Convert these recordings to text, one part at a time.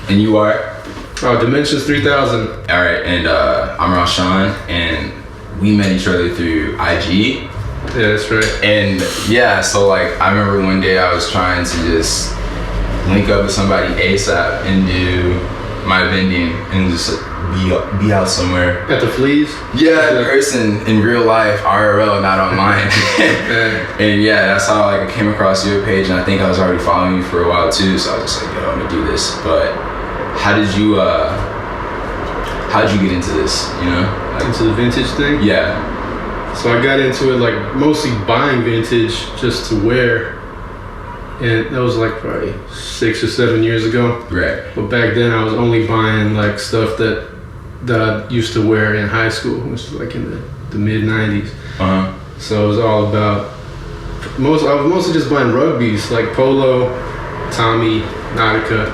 And you are? Oh, Dimensions 3000. All right, and I'm Rashawn, and we met each other through IG. Yeah, that's right. And yeah, so like I remember one day I was trying to just link up with somebody ASAP and do my vending and just be out somewhere. At the Fleas? Yeah, in person, in real life, IRL, not online. And yeah, that's how like I came across your page, and I think I was already following you for a while too. So I was just like, yo, I'm gonna do this. But how did you get into this? You know, like, into the vintage thing? Yeah. So I got into it like mostly buying vintage just to wear, and that was like probably 6 or 7 years ago. Right. But back then I was only buying like stuff that I used to wear in high school, which was like in the mid '90s. So it was all about I was mostly just buying rugbies like Polo, Tommy, Nautica.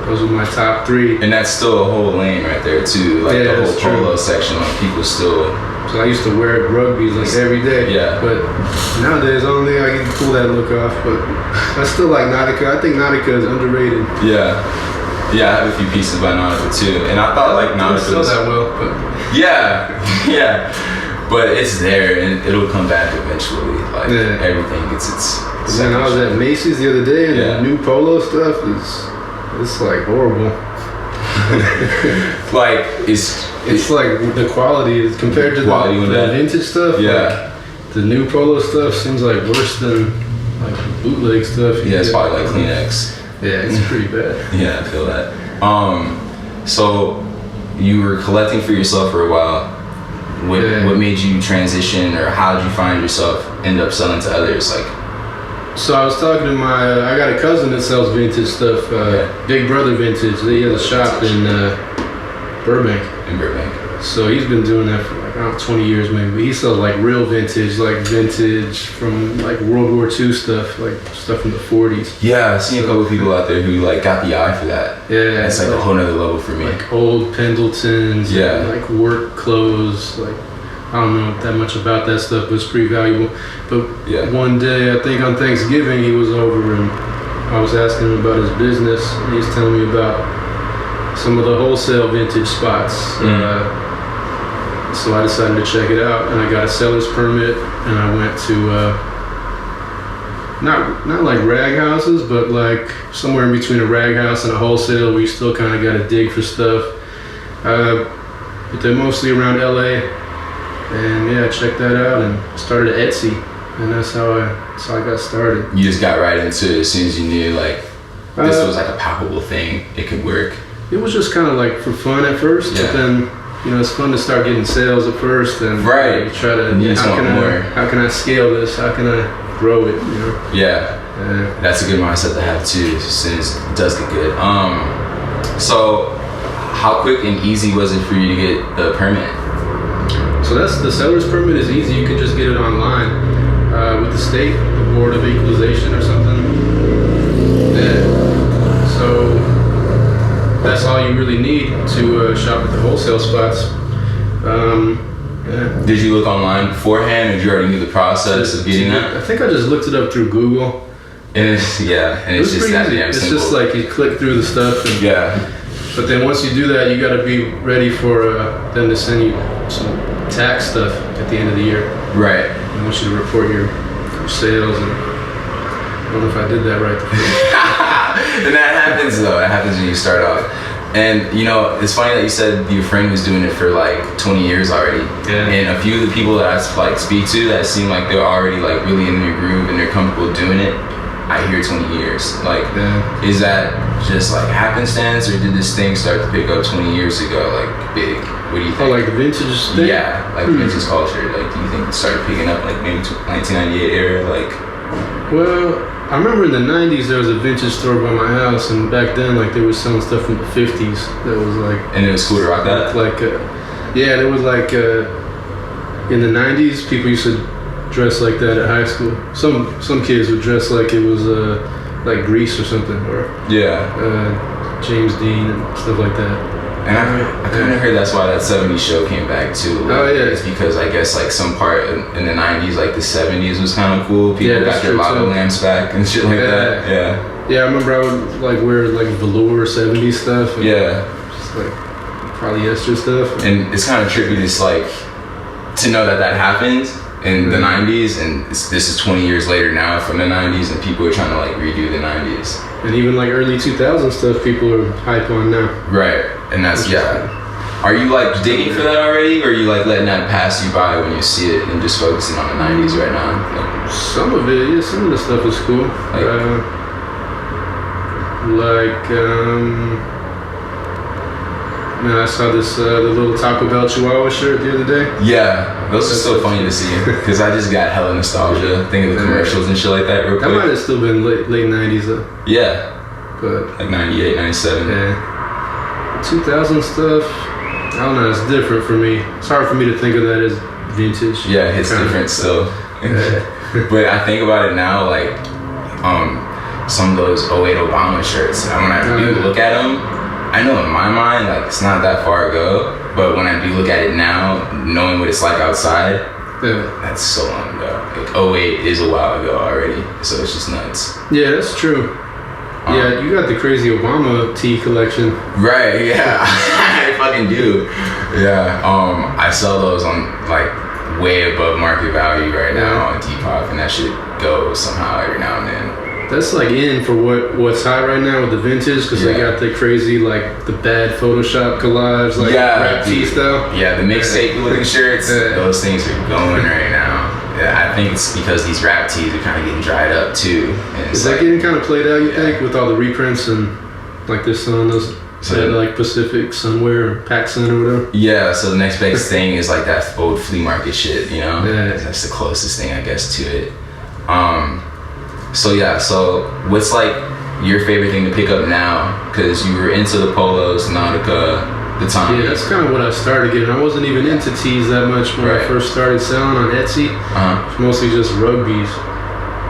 Those were my top 3. And that's still a whole lane right there too. Like the whole Polo section, like people still. So I used to wear rugbies like every day. Yeah. But nowadays, the only thing I can pull that look off. But I still like Nautica. I think Nautica is underrated. Yeah. Yeah, I have a few pieces by Nautica too, and I thought like Nautica sell that well, but yeah. But it's there, and it'll come back eventually. Like everything gets its. Then I was at Macy's the other day, and the new Polo stuff it's like horrible. Like it's like the quality is compared to the vintage stuff. Yeah. Like, the new Polo stuff seems like worse than like bootleg stuff. Yeah, it's probably like Kleenex. Yeah, it's pretty bad. Yeah, I feel that. So you were collecting for yourself for a while. What made you transition, or how did you find yourself end up selling to others? Like, so I was talking to I got a cousin that sells vintage stuff, Big Brother Vintage. He has a shop in Burbank. In Burbank. So he's been doing that for like, I don't know, 20 years maybe. But he sells like real vintage, like vintage from like World War II stuff, like stuff from the 40s. Yeah, I've seen a couple of people out there who like got the eye for that. Yeah. It's like a whole nother level for me. Like old Pendletons, and like work clothes, like I don't know that much about that stuff, but it's pretty valuable. But one day, I think on Thanksgiving, he was over and I was asking him about his business, and he was telling me about some of the wholesale vintage spots. So I decided to check it out, and I got a seller's permit, and I went to not like rag houses, but like somewhere in between a rag house and a wholesale where you still kind of got to dig for stuff. But they're mostly around LA. And I checked that out and started Etsy, and that's how I got started. You just got right into it as soon as you knew like this was like a palpable thing, it could work. It was just kind of like for fun at first, but then it's fun to start getting sales at first, and you try to how can I scale this? How can I grow it? You know? Yeah, that's a good mindset to have too. As soon as it does get good. So how quick and easy was it for you to get the permit? So that's the seller's permit is easy. You can just get it online with the state, the Board of Equalization or something. So that's all you really need to shop at the wholesale spots. Did you look online beforehand, or did you already knew the process of getting that? I think I just looked it up through Google. And it's just that damn It's simple. just like you click through the stuff. And, but then once you do that, you got to be ready for them to send you some tax stuff at the end of the year. Right. I want you to report your sales, and I don't know if I did that right. And that happens though. It happens when you start off. And it's funny that you said your friend was doing it for like 20 years already. Yeah. And a few of the people that I like speak to that seem like they're already like really in their groove and they're comfortable doing it, I hear 20 years. Like, is that just like happenstance, or did this thing start to pick up 20 years ago, like big? What do you think? Oh, like the vintage thing? Yeah, like vintage culture. Like, do you think it started picking up like maybe 1998 era? Like, well, I remember in the 90s there was a vintage store by my house, and back then like they were selling stuff from the 50s that was like. And it was cool to rock that. Like, there was like in the 90s people used to dress like that at high school. Some kids would dress like it was like Grease or something, or James Dean and stuff like that. And I kind of heard that's why that 70s show came back too. It's because I guess like some part in the 90s, like the 70s was kind of cool. People got their lotto lamps back and shit like that. Yeah. Yeah, I remember I would like wear like velour 70s stuff. And just like polyester stuff. And it's kind of trippy just like to know that happened in the 90s, and this is 20 years later now from the 90s, and people are trying to like redo the 90s. And even like early 2000 stuff people are hype on now. Right, and that's, Are you like digging for that already, or are you like letting that pass you by when you see it and just focusing on the 90s right now? Like, some of it, yeah, some of the stuff is cool. Man, I saw this the little Taco Bell Chihuahua shirt the other day. Yeah, those are so funny to see because I just got hella nostalgia thinking of the commercials and shit like that real quick. That might have still been late 90s though. Yeah, but like 98, 97. Yeah, 2000 stuff. I don't know. It's different for me. It's hard for me to think of that as vintage. Yeah, it's different still. But I think about it now, like some of those 08 Obama shirts. And when I do look at them, I know in my mind, like it's not that far ago. But when I do look at it now, knowing what it's like outside, that's so long ago. Like 08 is a while ago already, so it's just nuts. Yeah, that's true. Yeah, you got the crazy Obama tee collection. Right, yeah. I fucking do. Yeah. I sell those on like way above market value right now on Depop, and that shit goes somehow every now and then. That's like in for what's hot right now with the vintage, because they got the crazy like the bad Photoshop collage, like rap tee style. Yeah, the mixtape looking shirts, those things are going right now. Yeah, I think it's because these rap tees are kind of getting dried up too. And is that getting kind of played out, you think, with all the reprints and like this on those like Pacific Sunwear or PacSun or whatever? Yeah, so the next big thing is like that old flea market shit, you know? Yeah. That's the closest thing, I guess, to it. So what's like your favorite thing to pick up now? Because you were into the polos, Nautica, the Tommy. Yeah, that's kind of what I started getting. I wasn't even into tees that much when I first started selling on Etsy. It's mostly just rugbies.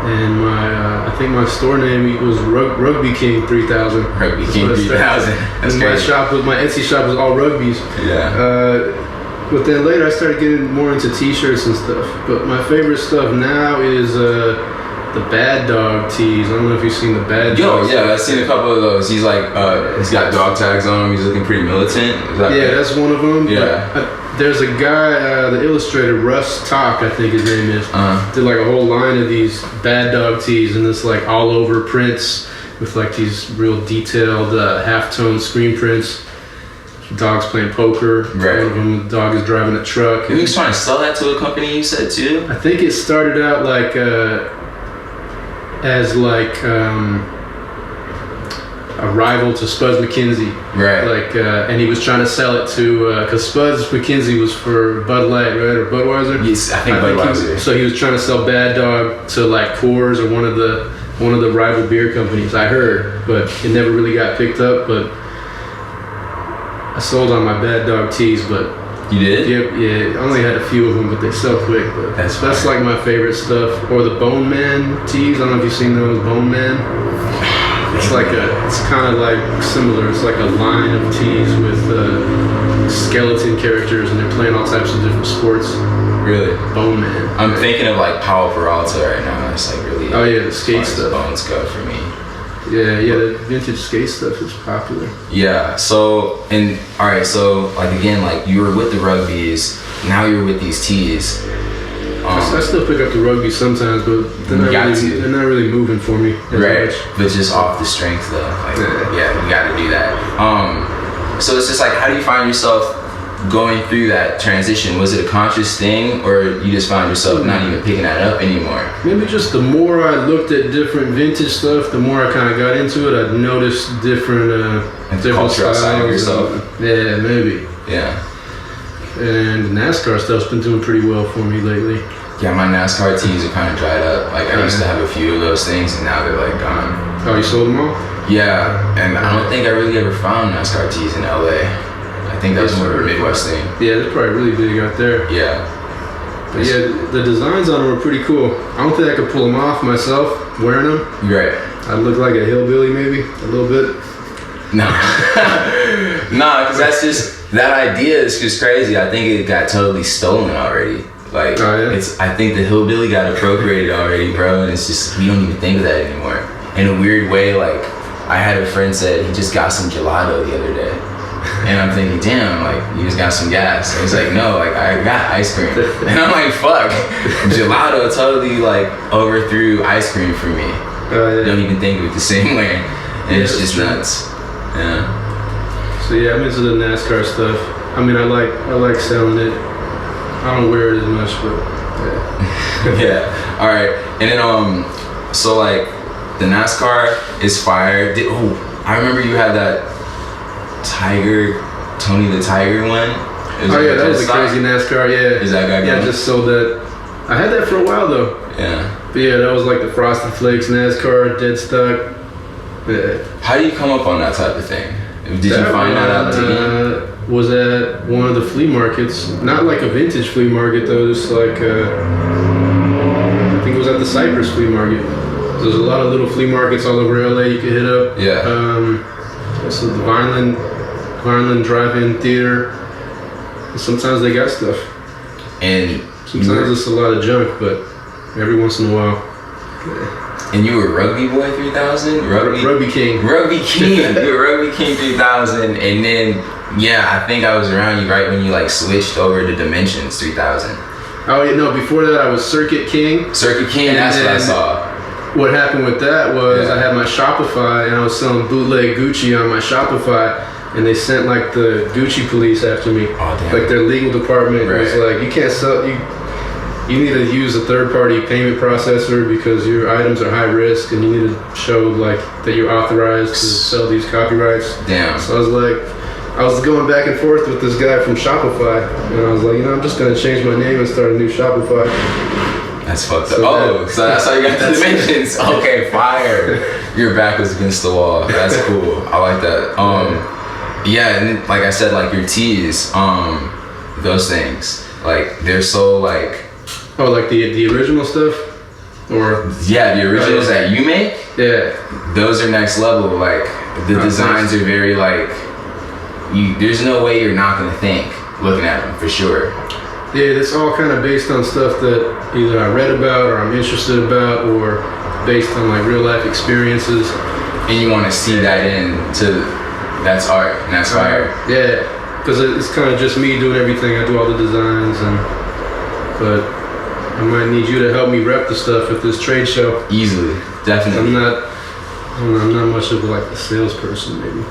And I think my store name was Rugby King 3000. Rugby King 3000. That's crazy. My Etsy shop was all rugbies. Yeah. But then later I started getting more into t-shirts and stuff. But my favorite stuff now is the Bad Dog tees. I don't know if you've seen the Bad Dog. Yeah, I've seen a couple of those. He's like, he's got dog tags on him. He's looking pretty militant. That's one of them. Yeah. But, there's a guy, the illustrator Russ Talk, I think his name is, did like a whole line of these Bad Dog tees, and it's like all over prints with like these real detailed halftone screen prints. Dogs playing poker. Right. One of them, the dog is driving a truck. He was trying to sell that to a company, you said too? I think it started out like as like a rival to Spuds MacKenzie. Right. Like, and he was trying to sell it to, because Spuds MacKenzie was for Bud Light, right? Or Budweiser? Yes, I think Budweiser. So he was trying to sell Bad Dog to like Coors or one of the rival beer companies, I heard, but it never really got picked up. But I sold on my Bad Dog tees, but you did? Yeah. I only had a few of them, but they sell quick. But that's like my favorite stuff. Or the Bone Man tees. I don't know if you've seen those, Bone Man. It's kind of like similar. It's like a line of tees with skeleton characters, and they're playing all types of different sports. Really? Bone Man. I'm thinking of like Powell Peralta right now. It's like really. Oh yeah, the skate stuff. Bones go for me. Yeah, the vintage skate stuff is popular. Yeah. So like again, like you were with the rugbies, now you're with these tees. I still pick up the rugby sometimes, but they're not really moving for me. Right, but just off the strength though. Like, you got to do that. So it's just like, how do you find yourself going through that transition? Was it a conscious thing, or you just found yourself not even picking that up anymore? Maybe just the more I looked at different vintage stuff, the more I kind of got into it. I noticed different cultural side of yourself. Yeah, maybe. Yeah. And the NASCAR stuff's been doing pretty well for me lately. Yeah, my NASCAR tees are kind of dried up. Like I used to have a few of those things, and now they're like gone. Oh, you sold them all? Yeah, and I don't think I really ever found NASCAR tees in LA. I think that was more of a Midwest thing. Yeah, they're probably really big out there. Yeah. But yeah, the designs on them are pretty cool. I don't think I could pull them off myself wearing them. Right. I'd look like a hillbilly maybe, a little bit. No. Because that's just, that idea is just crazy. I think it got totally stolen already. Like, I think the hillbilly got appropriated already, bro, and it's just, we don't even think of that anymore. in a weird way, like I had a friend said he just got some gelato the other day. And I'm thinking, damn, like, you just got some gas. And he's like, no, like, I got ice cream. And I'm like, fuck. Gelato totally, like, overthrew ice cream for me. Don't even think of it the same way. And it's just nuts. Yeah. So, yeah, I'm into the NASCAR stuff. I mean, I like selling it. I don't wear it as much, but, yeah. Yeah. All right. And then, so, like, the NASCAR is fire. I remember you had that Tony the Tiger one. Oh yeah, that was a crazy NASCAR. Yeah, is that guy? Yeah, I just sold that. I had that for a while though. Yeah. But yeah, that was like the Frosted Flakes NASCAR dead stock. Yeah. How do you come up on that type of thing? Did you find that out? Was at one of the flea markets. Not like a vintage flea market though. Just like I think it was at the Cypress flea market. So there's a lot of little flea markets all over LA you could hit up. Yeah. So the Vineland Drive-In Theater. And sometimes they got stuff. And sometimes it's a lot of junk, but every once in a while. Yeah. And you were Rugby Boy 3000? Rugby King. Rugby King. You were Rugby King 3000. And then, yeah, I think I was around you right when you like switched over to Dimensions 3000. Oh, yeah, no, before that I was Circuit King. Circuit King, that's what I saw. What happened with that was I had my Shopify and I was selling bootleg Gucci on my Shopify, and they sent like the Gucci police after me. Oh, damn. Like their legal department was like, you can't sell, you need to use a third-party payment processor because your items are high risk, and you need to show like that you're authorized to sell these copyrights. Damn. So I was going back and forth with this guy from Shopify, and I was like, I'm just gonna change my name and start a new Shopify. That's fucked up. So that's how you got the Dimensions. Okay, fire. Your back was against the wall. That's cool. I like that. Yeah, and like I said, like your tees, those things, like they're so like. Oh, like the original stuff, or yeah, the originals that you make. Yeah, those are next level. Like the designs are very like. There's no way you're not gonna think looking at them for sure. Yeah, it's all kind of based on stuff that either I read about or I'm interested about, or based on like real life experiences. And you want to see that that's art and that's fire. Yeah, because it's kind of just me doing everything. I do all the designs, but I might need you to help me rep the stuff at this trade show. Easily, definitely. I'm not much of like a salesperson, maybe.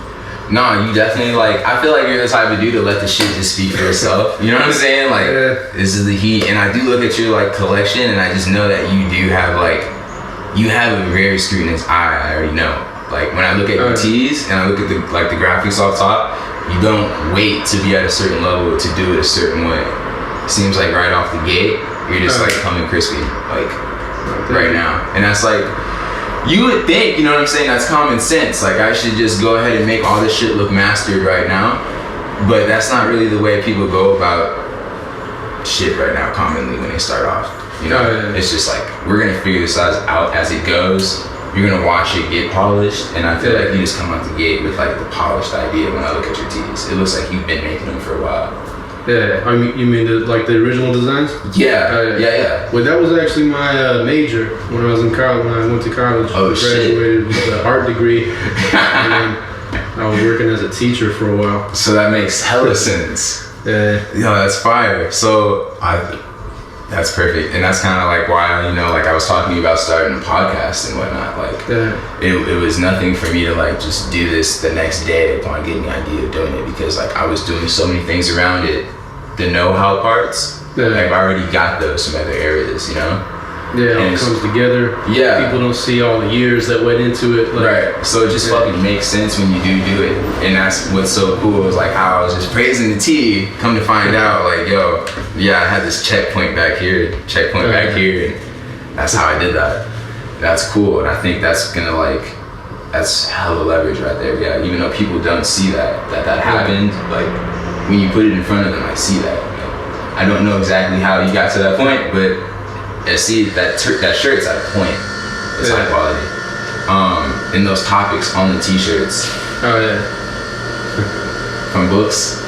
No, you definitely like. I feel like you're the type of dude to let the shit just speak for itself. You know what I'm saying? Like, This is the heat, and I do look at your like collection, and I just know that you do have like, you have a very scrutinous eye. I already know. Like when I look at your tees and I look at the graphics off top, you don't wait to be at a certain level to do it a certain way. Seems like right off the gate, you're just like coming crispy, like right now, and that's like. You would think, you know what I'm saying, that's common sense. Like, I should just go ahead and make all this shit look mastered right now. But that's not really the way people go about shit right now commonly when they start off. You know, It's just like, we're going to figure this out as it goes. You're going to watch it get polished. And I feel like you just come out the gate with, like, the polished idea when I look at your tees. It looks like you've been making them for a while. Yeah, you mean the original designs? Yeah, yeah. Well, that was actually my major when I was in college. When I went to college, I graduated with an art degree, and then I was working as a teacher for a while. So that makes hella sense. Yeah. That's fire. So that's perfect, and that's kind of like why like I was talking to you about starting a podcast and whatnot. Like, it was nothing for me to like just do this the next day upon getting the idea of doing it, because like I was doing so many things around it. The know-how parts, like I've already got those from other areas, you know. Yeah, it all comes together. Yeah, people don't see all the years that went into it. Like, right. So it just fucking makes sense when you do it, and that's what's so cool. Is like how I was just praising the tea. Come to find out, like, yo, I had this checkpoint back here, back here, and that's how I did that. That's cool, and I think that's gonna that's hella leverage right there. Yeah, even though people don't see that happened, like when you put it in front of them, I see that. I don't know exactly how you got to that point, but I see that shirt's at a point. It's high quality. And those topics on the t-shirts. Oh yeah. From books.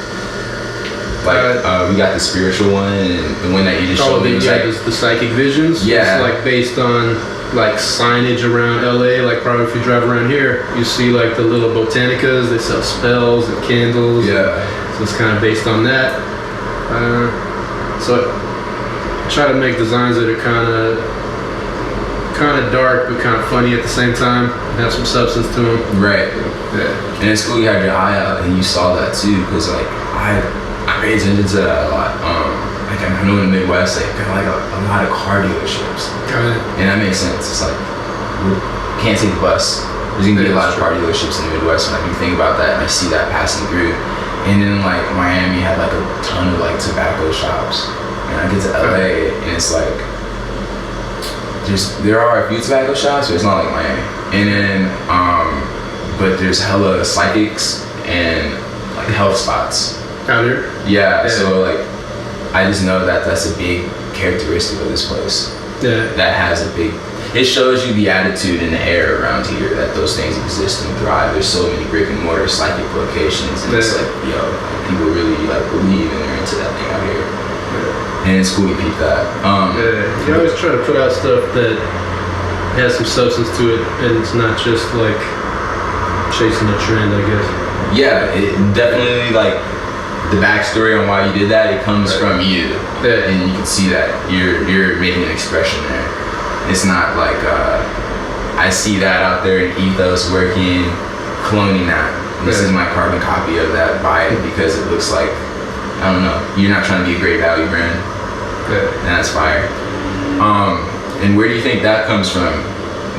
Like we got the spiritual one, and the one that you just showed me was like the psychic visions. Yeah. It's like based on like signage around LA. Like probably if you drive around here, you see like the little botanicas. They sell spells and candles. Yeah. So it's kind of based on that. So I try to make designs that are kind of dark but kind of funny at the same time. Have some substance to them. Right. Yeah. And it's cool you had your eye out and you saw that too, because like I pay attention to that a lot. Like I know in the Midwest, like got like a lot of car dealerships, and that makes sense. It's like we can't take the bus. There's gonna be a lot of car dealerships in the Midwest, and I do think about that, and I see that passing through. And then like Miami had like a ton of like tobacco shops, and I get to LA, and it's like there are a few tobacco shops, but it's not like Miami. And then but there's hella psychics and like health spots out here. Yeah. So like. I just know that that's a big characteristic of this place. Yeah. That has a big. It shows you the attitude in the air around here that those things exist and thrive. There's so many brick and mortar psychic locations, and it's like, yo, people really like believe and they're into that thing out here. Yeah. And it's cool to peep that. You always try to put out stuff that has some substance to it, and it's not just like chasing a trend, I guess. Yeah, it definitely like. The backstory on why you did that, it comes from you, and you can see that you're making an expression there. It's not like I see that out there in ethos working, cloning that. This is my carbon copy of that. Buy it because it looks like, I don't know. You're not trying to be a great value brand, and that's fire. And where do you think that comes from?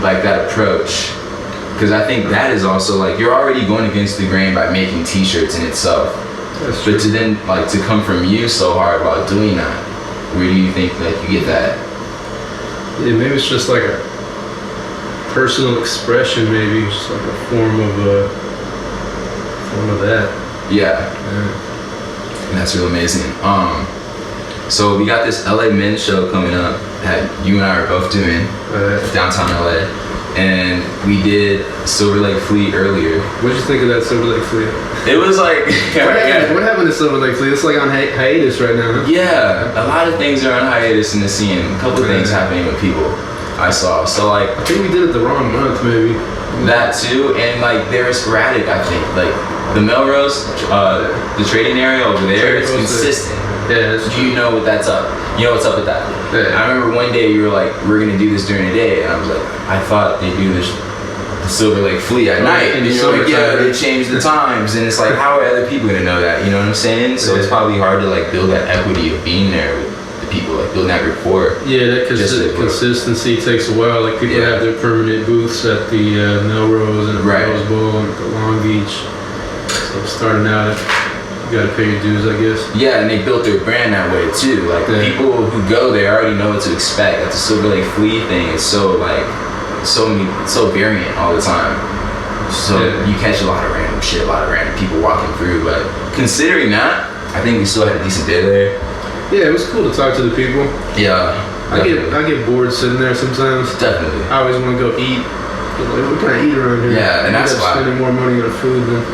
Like that approach? Because I think that is also like you're already going against the grain by making T-shirts in itself. But to then like to come from you so hard about doing that, where do you think that you get that? Yeah, maybe it's just like a personal expression, maybe just like a form of that. Yeah. And that's real amazing. So we got this LA Men's Show coming up that you and I are both doing downtown LA, and we did Silver Lake Fleet earlier. What did you think of that Silver Lake Fleet? It was like what happened to Silver Lake Fleet? It's like on hiatus right now, huh? Yeah, a lot of things are on hiatus in the scene. A couple of things happening with people I saw. So like I think we did it the wrong month, maybe. That too, and like they're sporadic. I think like the Melrose, the trading area over there, it's consistent. Yeah, you know what that's up. You know what's up with that. Yeah. I remember one day you were like, "We're gonna do this during the day," and I was like, "I thought they do this." Silver Lake Fleet at night, and you're like, yeah, they changed the times, and it's like, how are other people gonna know that? You know what I'm saying? So it's probably hard to like build that equity of being there with the people, like building that rapport. Yeah, that consistency takes a while. Like people have their permanent booths at the Melrose and the Rose Bowl and the Long Beach. So starting out, you gotta pay your dues, I guess. Yeah, and they built their brand that way too. Like the people who go there already know what to expect. Like the Silver Lake Fleet thing is so like. So variant all the time. So you catch a lot of random shit, a lot of random people walking through. But considering that, I think we still had a decent day there. Yeah, it was cool to talk to the people. Yeah, I get bored sitting there sometimes. Definitely. I always want to go eat. Like, what can I eat around here? Yeah, and that's why spending more money on food than.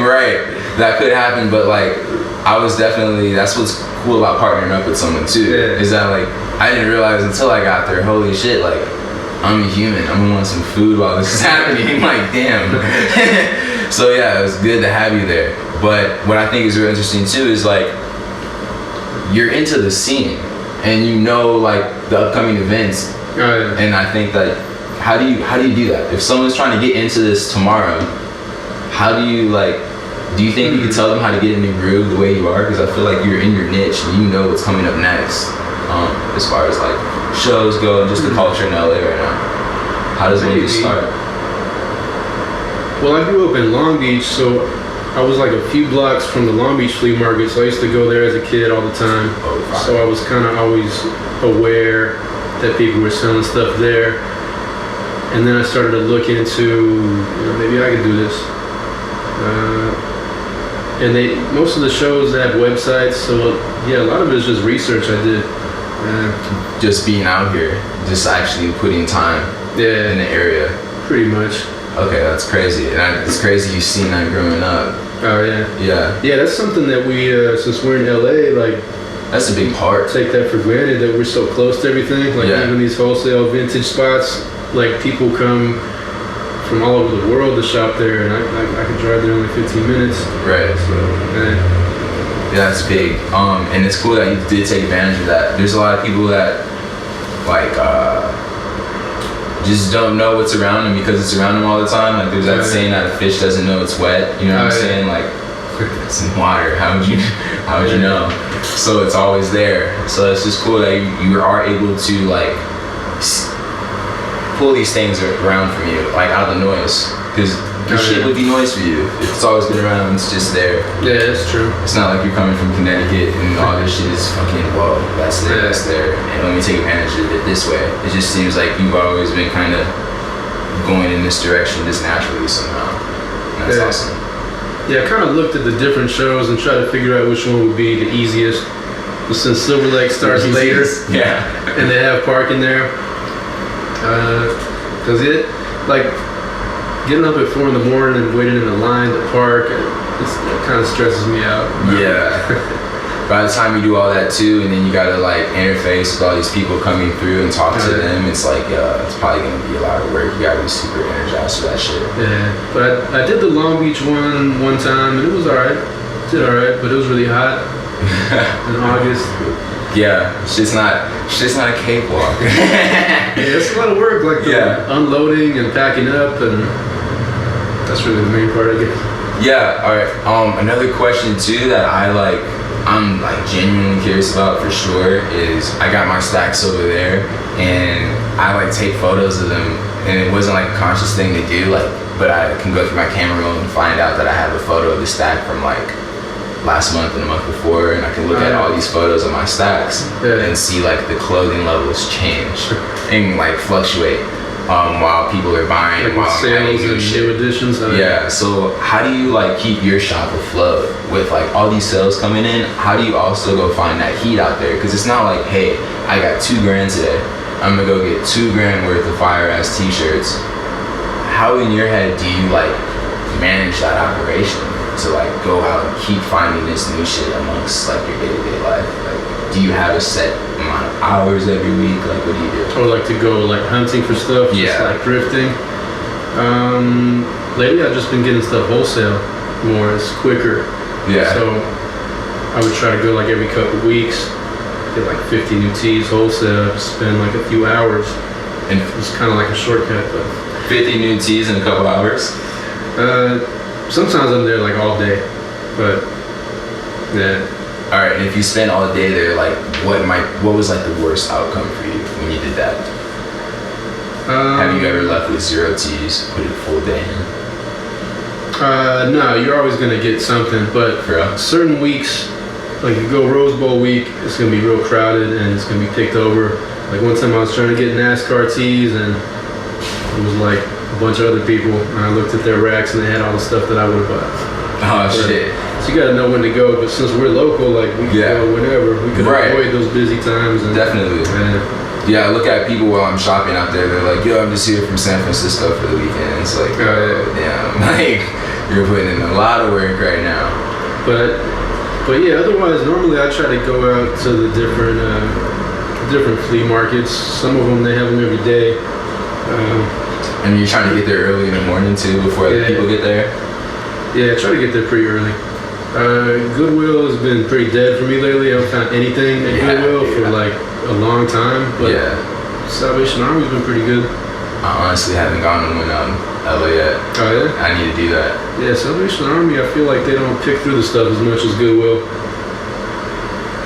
Right, that could happen. But like, I was definitely. That's what's cool about partnering up with someone too. Yeah. Is that like I didn't realize until I got there. Holy shit! Like. I'm a human. I'm gonna want some food while this is happening. Like, damn. So yeah, it was good to have you there. But what I think is real interesting too is like you're into the scene and you know like the upcoming events. And I think that how do you do that? If someone's trying to get into this tomorrow, how do you like? Do you think you can tell them how to get in the groove the way you are? Because I feel like you're in your niche and you know what's coming up next. As far as like shows go and just the culture in LA right now. How does one just start? Well, I grew up in Long Beach, so I was like a few blocks from the Long Beach flea market, so I used to go there as a kid all the time. So I was kind of always aware that people were selling stuff there. And then I started to look into, maybe I could do this. And most of the shows have websites, so yeah, a lot of it is just research I did. Just being out here, just actually putting time in the area. Pretty much. Okay, that's crazy. And it's crazy you've seen that growing up. Oh yeah. Yeah. Yeah, that's something that we, since we're in LA, like That's a big part. Take that for granted that we're so close to everything. Like even these wholesale vintage spots, like people come from all over the world to shop there, and I could drive there in only 15 minutes. Right. So, yeah, that's big. And it's cool that you did take advantage of that. There's a lot of people that like just don't know what's around them because it's around them all the time. Like there's that saying that a fish doesn't know it's wet. You know what I'm saying? Like it's in water. How would you know? So it's always there. So it's just cool that you are able to like pull these things around from you, like out of the noise. Because the shit would be noise for you. If it's always been around, it's just there. Yeah, that's true. It's not like you're coming from Connecticut and all this shit is fucking, whoa, that's there, that's there. And let me take advantage of it this way. It just seems like you've always been kind of going in this direction just naturally somehow. And that's awesome. Yeah, I kind of looked at the different shows and tried to figure out which one would be the easiest. But since Silver Lake starts later, and they have parking there, because getting up at 4 a.m. and waiting in a line to park, it kind of stresses me out. Yeah. By the time you do all that too, and then you gotta like interface with all these people coming through and talk to them, it's like, it's probably gonna be a lot of work. You gotta be super energized for that shit. Yeah, but I did the Long Beach one time, and it was alright. Did alright, but it was really hot in August. Yeah, it's just not a cakewalk. Yeah, it's a lot of work, like unloading and packing up, and that's really the main part, I guess. Yeah, alright. Another question too that I'm genuinely curious about for sure is I got my stacks over there and I take photos of them, and it wasn't a conscious thing to do, but I can go through my camera roll and find out that I have a photo of the stack from last month and the month before, and I can look at all these photos of my stacks and see the clothing levels change and fluctuate while people are buying, while sales and new editions. Yeah. So how do you keep your shop afloat with all these sales coming in? How do you also go find that heat out there? Because it's not like, hey, I got $2,000 today, I'm gonna go get $2,000 worth of fire ass t-shirts. How in your head do you manage that operation to go out and keep finding this new shit amongst your day-to-day life? Do you have a set amount of hours every week? What do you do? Or to go hunting for stuff, just drifting. Lately I've just been getting stuff wholesale more. It's quicker. Yeah. So I would try to go every couple weeks, get 50 new tees wholesale, spend a few hours, and it's kind of a shortcut. But 50 new tees in a couple hours? Sometimes I'm there all day, but yeah. All right, and if you spend all day there, what was the worst outcome for you when you did that? Have you ever left with 0 tees, put it full day? No, you're always gonna get something, but certain weeks, you go Rose Bowl week, it's gonna be real crowded and it's gonna be picked over. One time I was trying to get NASCAR tees and it was a bunch of other people, and I looked at their racks and they had all the stuff that I would have bought. Oh shit. So you gotta know when to go, but since we're local, we can go whenever. We can avoid those busy times. And, definitely. Yeah, I look at people while I'm shopping out there, they're like, yo, I'm just here from San Francisco for the weekend. It's damn, you're putting in a lot of work right now. But yeah, otherwise, normally I try to go out to the different flea markets. Some of them, they have them every day. And you're trying to get there early in the morning too, before other people get there? Yeah, I try to get there pretty early. Goodwill has been pretty dead for me lately. I haven't found anything at Goodwill for a long time. But Salvation Army's been pretty good. I honestly haven't gone to one out in LA yet. Oh yeah? I need to do that. Yeah, Salvation Army, I feel like they don't pick through the stuff as much as Goodwill.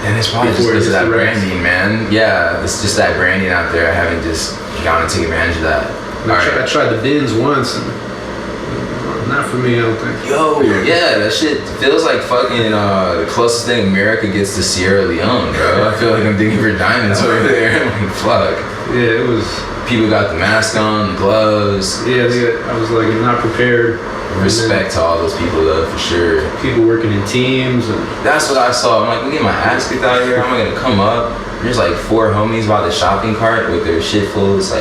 And it's probably just because of that branding, man. Yeah, it's just that branding out there. I haven't just gone to take advantage of that. I tried the bins once, and not for me, I don't think. Yo, yeah, that shit feels like fucking the closest thing America gets to Sierra Leone, bro. I feel like I'm digging for diamonds over there. Fuck. Yeah, it was. People got the mask on, the gloves. Yeah, I was not prepared. Respect to all those people though, for sure. People working in teams. And that's what I saw. I'm I'm getting my ass kicked out here. How am I gonna come up? There's 4 homies by the shopping cart with their shit full. It's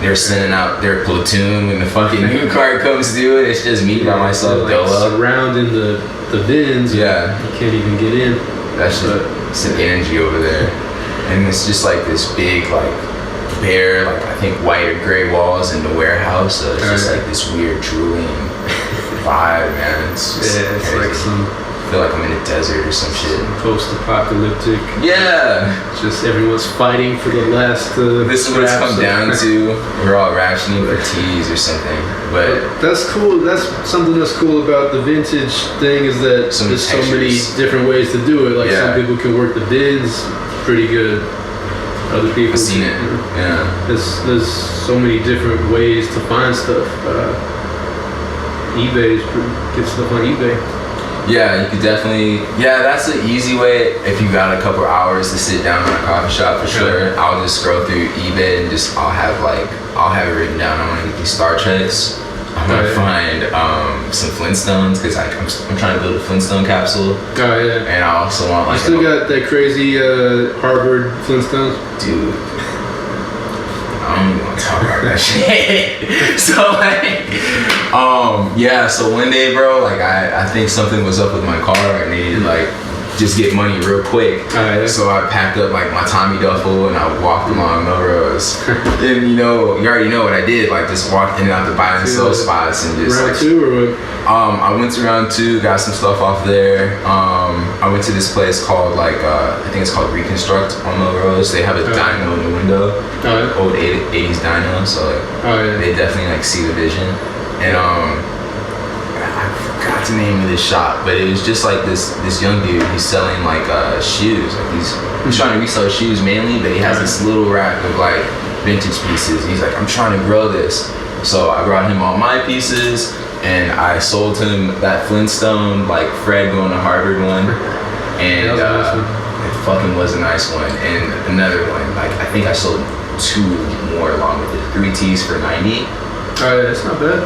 they're sending out their platoon when the fucking new cart comes through, and it's just me by myself. Surrounding the bins. Yeah. You can't even get in. That shit some energy over there. And it's just like this big, like, bare, like, I think white or gray walls in the warehouse. So it's just like this weird drooling vibe, man. It's just it's crazy. like some... I feel like I'm in a desert or some shit. Post-apocalyptic. Yeah. Just everyone's fighting for the last. This is what it's come down to. We're all rationing for teas or something. But that's cool. That's something that's cool about the vintage thing is that there's so many different ways to do it. Like some people can work the bids pretty good. Other people. I've seen it. Yeah. There's so many different ways to find stuff. eBay get stuff on eBay. Yeah, you could definitely. Yeah, that's the easy way. If you got a couple hours to sit down in a coffee shop, for sure. I'll just scroll through eBay and I'll have it written down. I want to get these Star Treks. I'm gonna find some Flintstones because I'm trying to build a Flintstone capsule. Oh yeah. And I also want like. You still got that crazy Harvard Flintstones? Dude. I don't even want to talk about that shit. So like, yeah. So one day, bro, like I think something was up with my car. I needed like just get money real quick. So I packed up like my Tommy duffel and I walked along Melrose. And you already know what I did. Like just walked in and out the buy and sell spots and just round like. Two or what? I went to round 2, got some stuff off there. I went to this place called like I think it's called Reconstruct on Melrose. They have a dyno in the window, old 80s dyno. So like, they definitely like see the vision. And I forgot the name of this shop, but it was just like this young dude. He's selling like shoes. Like he's trying to resell shoes mainly, but he has this little rack of like vintage pieces. He's like, I'm trying to grow this. So I brought him all my pieces. And I sold him that Flintstone, like Fred going to Harvard one, and it fucking was a nice one. And another one, like I think I sold 2 more along with it, 3 tees for 90. That's not bad.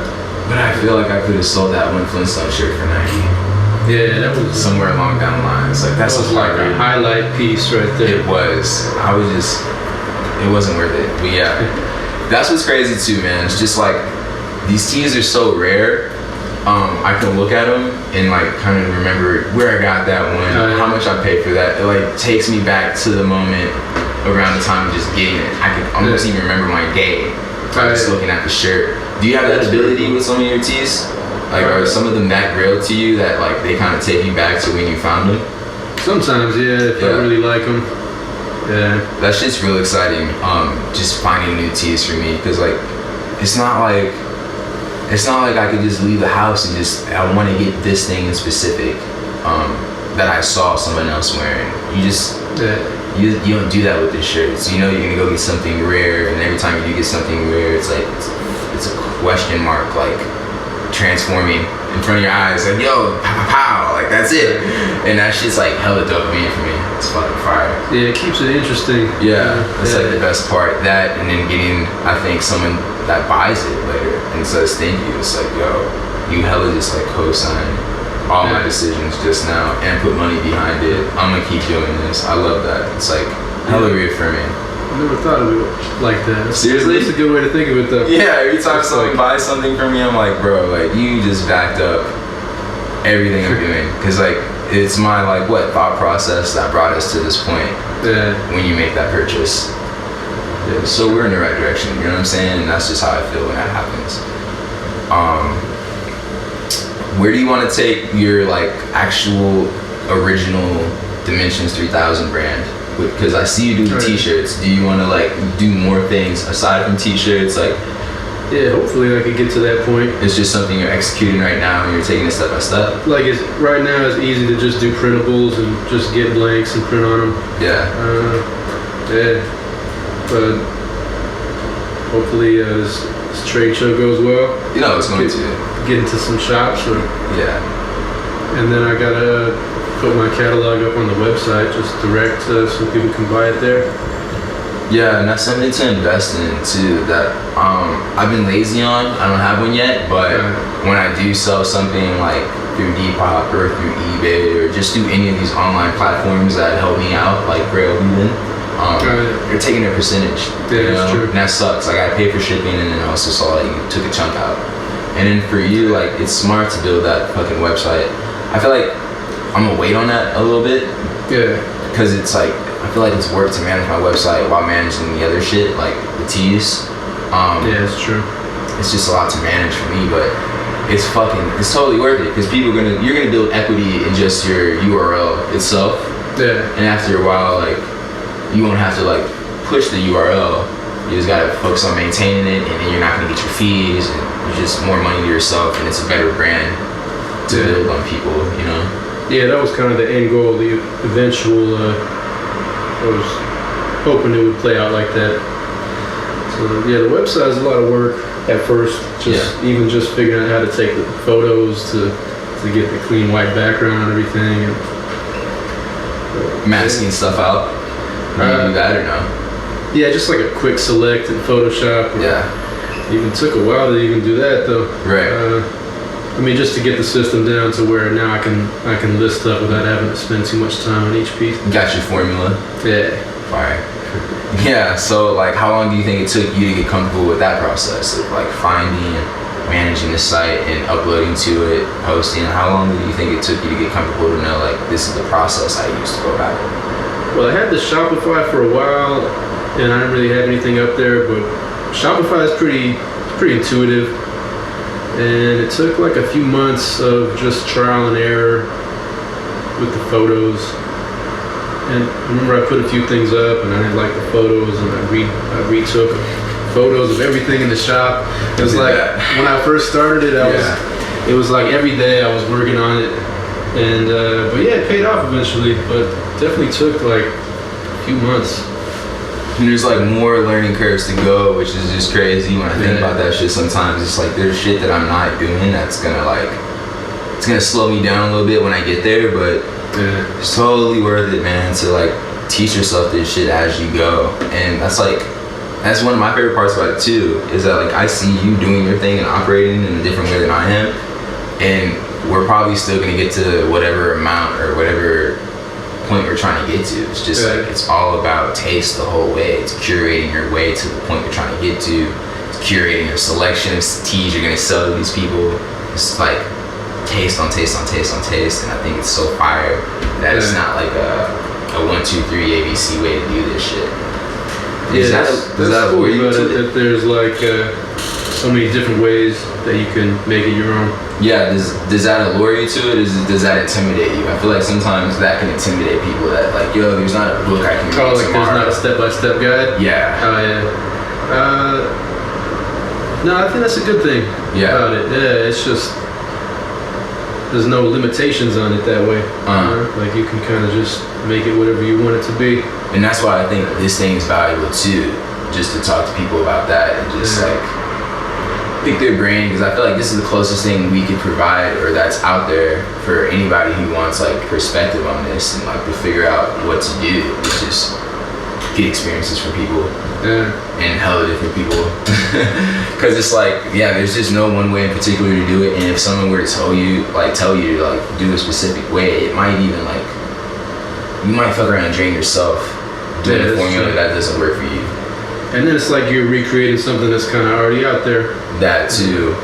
But I feel like I could have sold that one Flintstone shirt for 90. Yeah, that was somewhere along down the lines. Like that's like a highlight piece right there. It was. It wasn't worth it. But yeah, that's what's crazy too, man. It's just like. These teas are so rare. I can look at them and like kind of remember where I got that one, how much I paid for that. It like takes me back to the moment around the time of just getting it. I can almost even remember my day just looking at the shirt. Do you have that ability with some of your teas? Like are some of them that real to you that like they kind of take you back to when you found them? Sometimes, if I really like them. Yeah. That shit's real exciting. Just finding new teas for me because like it's not like I could just leave the house and I want to get this thing in specific that I saw someone else wearing. You just you don't do that with this shirt. So you're gonna go get something rare, and every time you do get something rare, it's like it's a question mark like transforming in front of your eyes. Like yo, pow, pow, like that's it. And that shit's like hella dopamine for me. It's fucking fire. Yeah, it keeps it interesting. Yeah, that's like the best part. That and then getting, I think, someone that buys it later and says thank you. It's like, yo, you hella just like co-sign all my decisions just now and put money behind it. I'm gonna keep doing this. I love that. It's like hella reaffirming. I never thought of it like that. Seriously? That's a good way to think of it though. Yeah, every time someone buys something from me, I'm like, bro, like you just backed up everything I'm doing. Cause like, it's my like thought process that brought us to this point. When you make that purchase. Yeah, so we're in the right direction, you know what I'm saying? And that's just how I feel when that happens. Where do you want to take your like actual original Dimensions 3000 brand? Because I see you do t-shirts. Do you want to like do more things aside from t-shirts? Like, yeah, hopefully I could get to that point. It's just something you're executing right now and you're taking it step by step. Like right now it's easy to just do printables and just get blanks and print on them. Yeah. But hopefully this trade show goes well. It's going to. Get into some shops. And then I gotta put my catalog up on the website, just direct so people can buy it there. Yeah, and that's something to invest in too. That I've been lazy on. I don't have one yet, but when I do sell something like through Depop or through eBay or just through any of these online platforms that help me out, like Grail even, you're taking a percentage. Yeah, that's true. And that sucks. Like I pay for shipping, and then I also saw that you took a chunk out. And then for you, like it's smart to build that fucking website. I feel like I'm gonna wait on that a little bit. Yeah. because it's like, I feel like it's work to manage my website while managing the other shit, like the teas. Yeah, it's true. It's just a lot to manage for me, but it's totally worth it, because you're gonna build equity in just your URL itself. Yeah. And after a while, like, you won't have to like push the URL. You just gotta focus on maintaining it, and then you're not gonna get your fees, and it's just more money to yourself, and it's a better brand to build on people, you know? Yeah, that was kind of the end goal, the eventual, I was hoping it would play out like that. So yeah, the website is a lot of work at first, even just figuring out how to take the photos to get the clean white background and everything. And, masking stuff out. Do you do that or no? Yeah, just like a quick select in Photoshop. Yeah. Even took a while to even do that though. Right. I mean, just to get the system down to where now I can list stuff without having to spend too much time on each piece. Got your formula. Yeah. Fire. Yeah. So like, how long do you think it took you to get comfortable with that process of like finding and managing the site and uploading to it, posting? How long do you think it took you to get comfortable to know like this is the process I used to go about it? Well, I had the Shopify for a while, and I didn't really have anything up there, but Shopify is pretty intuitive, and it took like a few months of just trial and error with the photos. And I remember I put a few things up, and I didn't like the photos, and I retook photos of everything in the shop. It was like when I first started it, it was like every day I was working on it, and but yeah, it paid off eventually, but definitely took like a few months. And there's like more learning curves to go, which is just crazy when I think about that shit. Sometimes it's like there's shit that I'm not doing that's gonna like, it's gonna slow me down a little bit when I get there, but it's totally worth it, man, to like teach yourself this shit as you go. And that's one of my favorite parts about it too, is that like I see you doing your thing and operating in a different way than I am, and we're probably still gonna get to whatever amount or whatever point we're trying to get to. It's just like, it's all about taste the whole way. It's curating your way to the point you're trying to get to. It's curating your selection of teas you're gonna sell to these people. It's like taste on taste on taste on taste, and I think it's so fire that it's not like a 1, 2, 3 ABC way to do this shit. Does that cool bore you about it, that there's like so many different ways that you can make it your own. Yeah, does that allure you to it? Does that intimidate you? I feel like sometimes that can intimidate people, that like, yo, there's not a book I can read like tomorrow. There's not a step-by-step guide? Yeah. Oh, yeah. No, I think that's a good thing about it. Yeah, it's just, there's no limitations on it that way. Like you can kind of just make it whatever you want it to be. And that's why I think this thing is valuable too, just to talk to people about that and just like pick their brain, because I feel like this is the closest thing we could provide, or that's out there for anybody who wants like perspective on this and like to figure out what to do. It's just get experiences from people and hella different people, because it's like, there's just no one way in particular to do it. And if someone were to tell you to like do a specific way, it might even like, you might fuck around and drain yourself doing a formula that doesn't work for you. And then it's like you're recreating something that's kind of already out there. That too.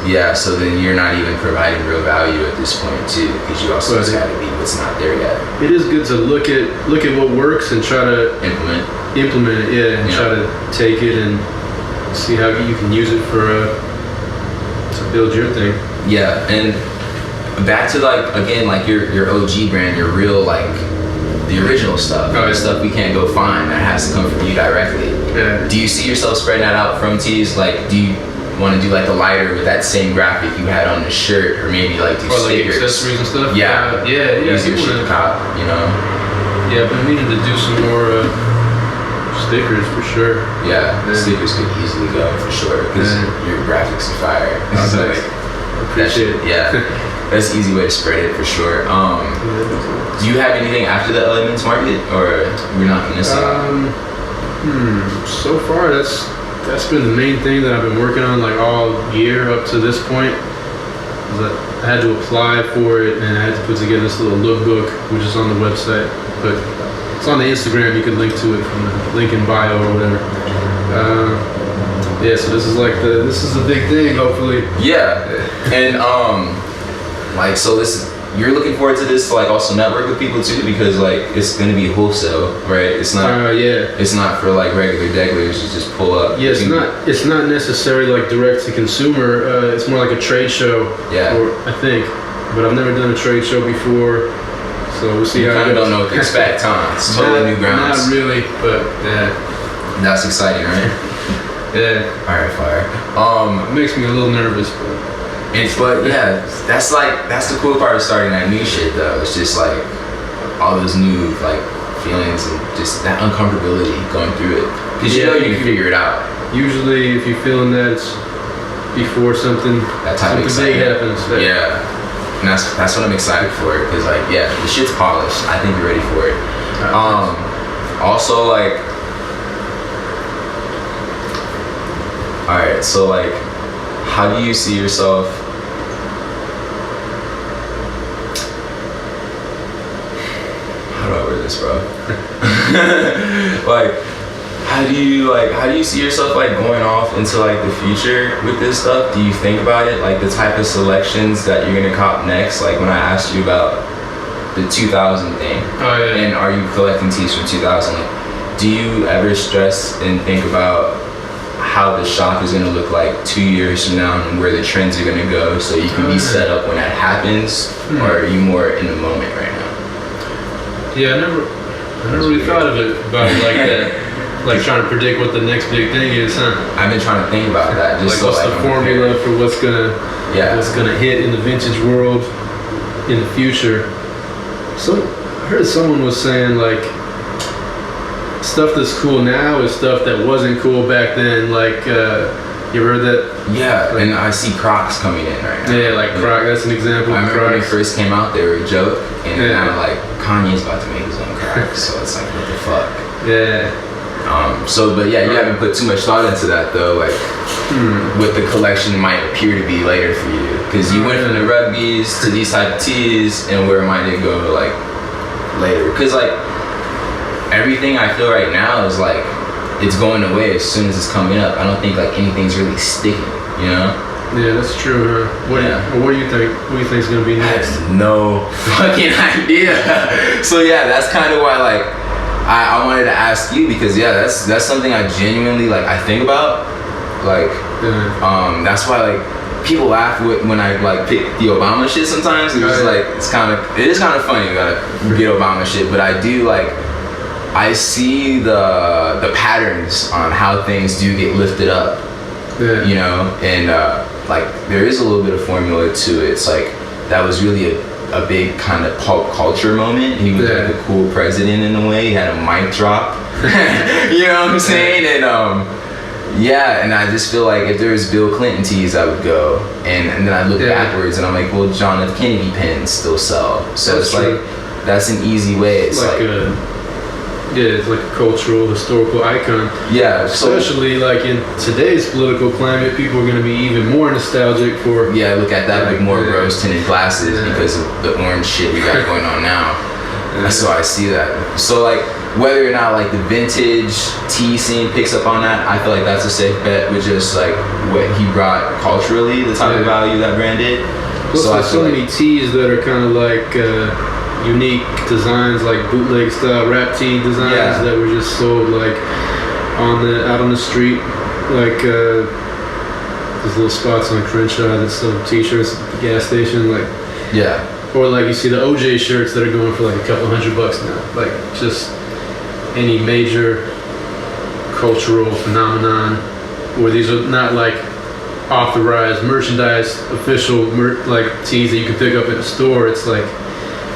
Yeah, so then you're not even providing real value at this point too, because you also just gotta be what's not there yet. It is good to look at what works and try to implement it, and try to take it and see how you can use it to build your thing. Yeah, and back to like, again, like your OG brand, your real like the original stuff, the stuff we can't go find, that has to come from you directly. Do you see yourself spreading that out from tees? Like, do you want to do like the lighter with that same graphic you had on the shirt, or maybe like do stickers, like accessories and stuff? Easier shit to cop, you know? Yeah, but we needed to do some more stickers for sure. Stickers could easily go for sure, because your graphics are fire. Appreciate it. That's an easy way to spread it for sure. Do you have anything after the Elements Market, or we're not in this? So far, that's been the main thing that I've been working on like all year up to this point. I had to apply for it, and I had to put together this little lookbook, which is on the website, but it's on the Instagram. You can link to it from the link in bio or whatever. So this is a big thing, hopefully. And like, so this you're looking forward to this to like also network with people too, because like it's gonna be wholesale, right? It's not. It's not for like regular deglers to just pull up. Yeah, it's not necessarily like direct to consumer. It's more like a trade show. Yeah. I think, but I've never done a trade show before, so we'll see you how. You kind of don't know what to expect, huh? It's totally new grounds. Not really, but yeah. That's exciting, right? Yeah. All right, fire. It makes me a little nervous, but yeah, that's the cool part of starting that new shit though. It's just like all those new like feelings and just that uncomfortability going through it, because you know you can figure it out. Usually, if you're feeling that, it's before something big happens. Yeah, and that's what I'm excited for, because like the shit's polished. I think you're ready for it. Also like, all right, so like, how do you see yourself? How do I word this, bro? How do you see yourself like going off into like the future with this stuff? Do you think about it, like the type of selections that you're gonna cop next? Like when I asked you about the 2000 thing, and are you collecting tees from 2000? Like, do you ever stress and think about how the shop is gonna look like 2 years from now and where the trends are gonna go, so you can be set up when that happens? Or are you more in the moment right now? Yeah, I never really thought of it about it like that. Like trying to predict what the next big thing is, huh? I've been trying to think about that. Just like, what's the formula for what's gonna hit in the vintage world in the future? So I heard someone was saying like, stuff that's cool now is stuff that wasn't cool back then. Like, you heard that? Yeah, like, and I see Crocs coming in right now. Yeah, like Crocs. That's an example. I remember when they first came out, they were a joke, and now like Kanye's about to make his own Crocs, so it's like, what the fuck? Yeah. But yeah, you haven't put too much thought into that though, like what the collection might appear to be later for you, because you went from the rugbies to these type of tees, and where might it go like later? Because like everything I feel right now is like it's going away as soon as it's coming up. I don't think like anything's really sticking, you know? Yeah, that's true. What do you think? What do you think is gonna be next? I have no fucking idea. So yeah, that's kind of why like I wanted to ask you, because that's something I genuinely like I think about. Like that's why like people laugh when I like pick the Obama shit sometimes. It's just like it is kind of funny you gotta get Obama shit, but I do like. I see the patterns on how things do get lifted up, you know, and like there is a little bit of formula to it. It's like that was really a big kind of pop culture moment. He was like a cool president in a way. He had a mic drop, you know what I'm saying? And and I just feel like if there was Bill Clinton tees, I would go, and then I look backwards and I'm like, well, John F. Kennedy pins still sell, so it's like that's an easy way. It's like it's like a cultural, historical icon. Yeah. Especially like in today's political climate, people are going to be even more nostalgic for. Yeah, look at that with more rose-tinted glasses because of the orange shit we got going on now. So I see that. So like whether or not like the vintage tea scene picks up on that, I feel like that's a safe bet with just like what he brought culturally, the type of value that brand did. Plus, there's so many teas that are kind of like. Unique designs, like bootleg style rap tee designs that were just sold like out on the street, like there's little spots on Crenshaw that sell t-shirts at the gas station, like or like you see the OJ shirts that are going for like a couple $100 now, like just any major cultural phenomenon where these are not like authorized merchandise, official like tees that you can pick up in a store. It's like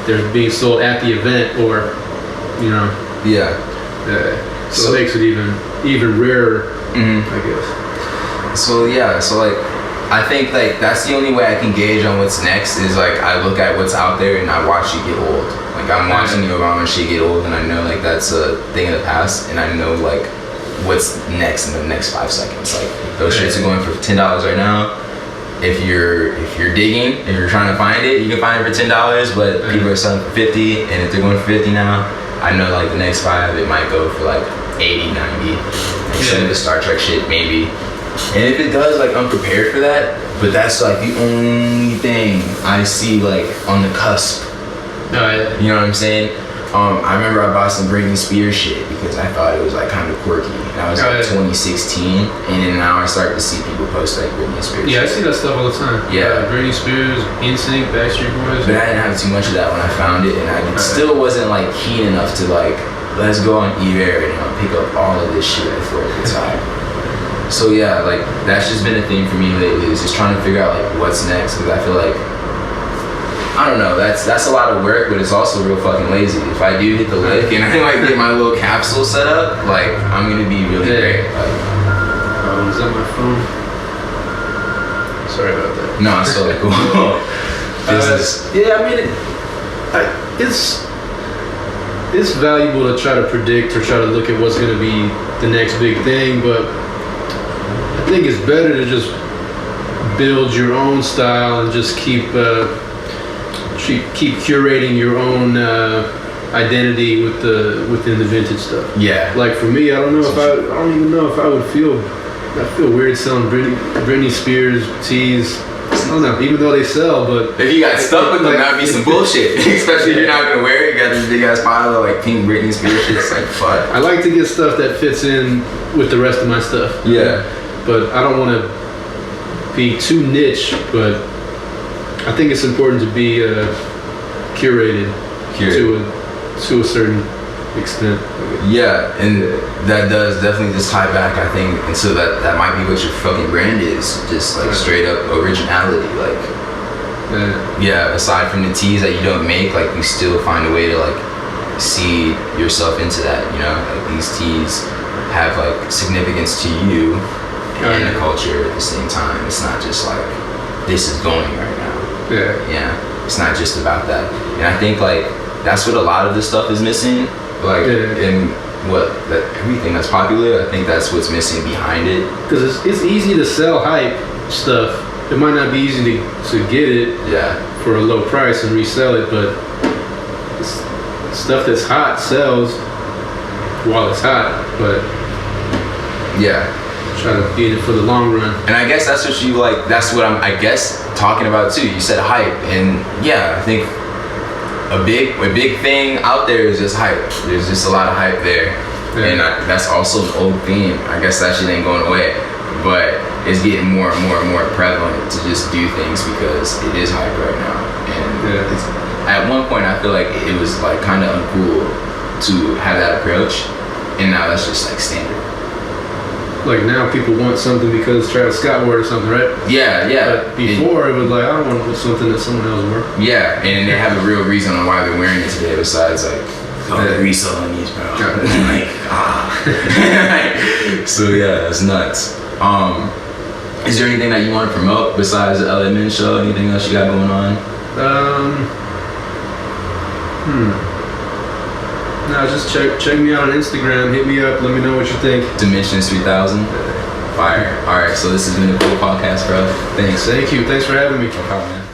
they're being sold at the event, or you know, so it makes it even rarer, I guess. So like I think like that's the only way I can gauge on what's next is like I look at what's out there and I watch it get old. Like I'm watching the Obama shit get old, and I know like that's a thing of the past, and I know like what's next in the next 5 seconds. Like those shirts are going for $10 right now. If you're digging, if you're trying to find it, you can find it for $10, but people are selling for $50, and if they're going for $50 now, I know like the next 5, it might go for like 80, 90. Like some of the Star Trek shit, maybe. And if it does, like I'm prepared for that, But that's like the only thing I see like on the cusp. You know what I'm saying? I remember I bought some Britney Spears shit because I thought it was like kind of quirky. That was like 2016, and then now I start to see people post like Britney Spears. Yeah, shit. I see that stuff all the time. Yeah, Britney Spears, NSYNC, Backstreet Boys. But I didn't have too much of that when I found it, and I still wasn't like keen enough to like let's go on eBay and pick up all of this shit for the time. So yeah, like that's just been a thing for me lately. Is just trying to figure out like what's next because I feel like. I don't know, that's a lot of work, but it's also real fucking lazy. If I do hit the lick and I like get my little capsule set up, like I'm gonna be really great. Like, is that my phone? Sorry about that. No, it's totally cool. Yeah, I mean, it's valuable to try to predict or try to look at what's gonna be the next big thing, but I think it's better to just build your own style and just keep curating your own identity within the vintage stuff. Yeah. Like for me, I don't even know if I would feel. I feel weird selling Britney Spears tees. I don't know, even though they sell, but if you got stuck with them, that'd be some bullshit. Especially if you're not gonna wear it. You got this big ass pile of like pink Britney Spears shit. It's like fuck. I like to get stuff that fits in with the rest of my stuff. Yeah. But I don't want to be too niche, but I think it's important to be curated. To a certain extent. Yeah, and that does definitely just tie back, I think, and so that might be what your fucking brand is, just like straight up originality, like. Yeah, aside from the teas that you don't make, like you still find a way to like see yourself into that, you know? Like these teas have like significance to you and the culture at the same time. It's not just like this is going right now. Yeah, it's not just about that. And I think like that's what a lot of this stuff is missing. Like in everything that's popular, I think that's what's missing behind it. Because it's easy to sell hype stuff. It might not be easy to get it for a low price and resell it, but stuff that's hot sells while it's hot. But try to be in it for the long run. And I guess that's what you like. That's what I'm talking about too. You said hype, and I think a big thing out there is just hype. There's just a lot of hype there, and that's also an old theme. I guess that shit ain't going away, but it's getting more and more and more prevalent to just do things because it is hype right now. And at one point, I feel like it was like kind of uncool to have that approach, and now that's just like standard. Like now people want something because Travis Scott wore it or something, right? Yeah. But before it was like, I don't want to put something that someone else wore. Yeah, and they have a real reason on why they're wearing it today besides like, they're reselling these, bro. Like, So it's nuts. Is there anything that you want to promote besides the LA Men show? Anything else you got going on? No, just check me out on Instagram. Hit me up. Let me know what you think. Dimensions 3000. Fire. All right, so this has been a cool podcast, bro. Thanks. Thank you. Thanks for having me. No problem, man.